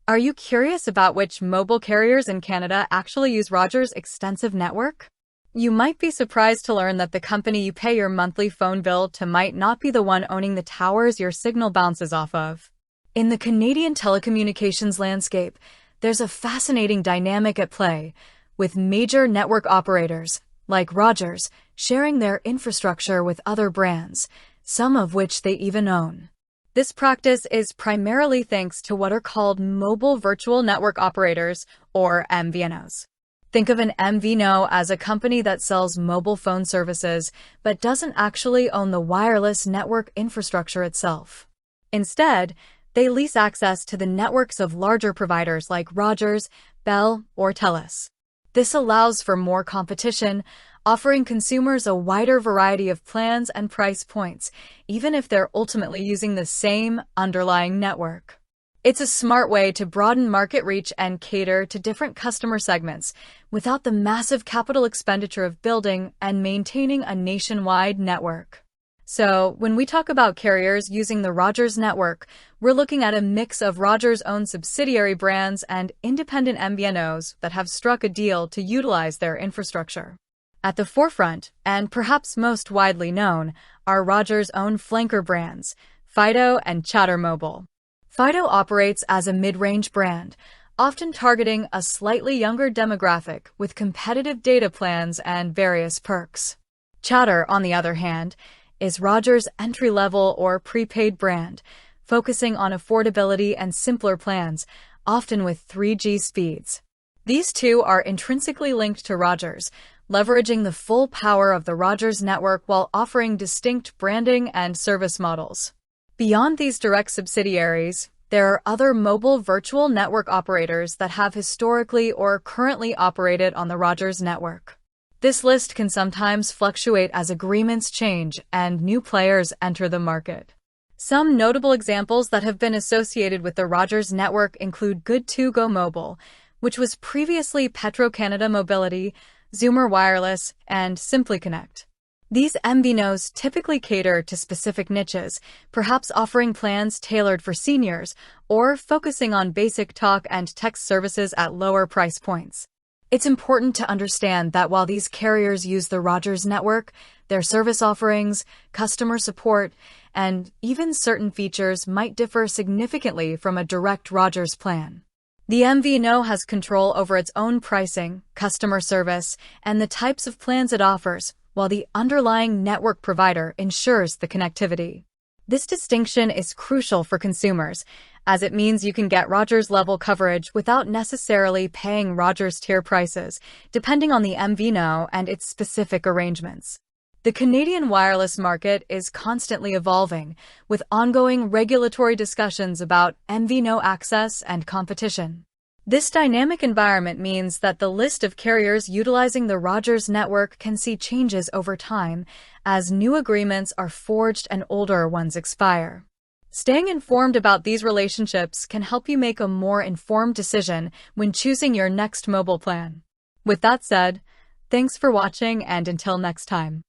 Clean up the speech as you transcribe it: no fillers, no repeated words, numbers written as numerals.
Are you curious about which mobile carriers in Canada actually use Rogers' extensive network? You might be surprised to learn that the company you pay your monthly phone bill to might not be the one owning the towers your signal bounces off of. In the Canadian telecommunications landscape, there's a fascinating dynamic at play, with major network operators, like Rogers, sharing their infrastructure with other brands, some of which they even own. This practice is primarily thanks to what are called mobile virtual network operators, or MVNOs. Think of an MVNO as a company that sells mobile phone services but doesn't actually own the wireless network infrastructure itself. Instead, they lease access to the networks of larger providers like Rogers, Bell, or Telus. This allows for more competition, offering consumers a wider variety of plans and price points, even if they're ultimately using the same underlying network. It's a smart way to broaden market reach and cater to different customer segments without the massive capital expenditure of building and maintaining a nationwide network. So, when we talk about carriers using the Rogers network, we're looking at a mix of Rogers-owned subsidiary brands and independent MVNOs that have struck a deal to utilize their infrastructure. At the forefront, and perhaps most widely known, are Rogers' own flanker brands, Fido and Chatter Mobile. Fido operates as a mid-range brand, often targeting a slightly younger demographic with competitive data plans and various perks. Chatter, on the other hand, is Rogers' entry-level or prepaid brand, focusing on affordability and simpler plans, often with 3G speeds. These two are intrinsically linked to Rogers, leveraging the full power of the Rogers network while offering distinct branding and service models. Beyond these direct subsidiaries, there are other mobile virtual network operators that have historically or currently operated on the Rogers network. This list can sometimes fluctuate as agreements change and new players enter the market. Some notable examples that have been associated with the Rogers network include Good2Go Mobile, which was previously Petro-Canada Mobility, Zoomer Wireless, and Simply Connect. These MVNOs typically cater to specific niches, perhaps offering plans tailored for seniors or focusing on basic talk and text services at lower price points. It's important to understand that while these carriers use the Rogers network, their service offerings, customer support, and even certain features might differ significantly from a direct Rogers plan. The MVNO has control over its own pricing, customer service, and the types of plans it offers, while the underlying network provider ensures the connectivity. This distinction is crucial for consumers, as it means you can get Rogers-level coverage without necessarily paying Rogers tier prices, depending on the MVNO and its specific arrangements. The Canadian wireless market is constantly evolving, with ongoing regulatory discussions about MVNO access and competition. This dynamic environment means that the list of carriers utilizing the Rogers network can see changes over time as new agreements are forged and older ones expire. Staying informed about these relationships can help you make a more informed decision when choosing your next mobile plan. With that said, thanks for watching, and until next time.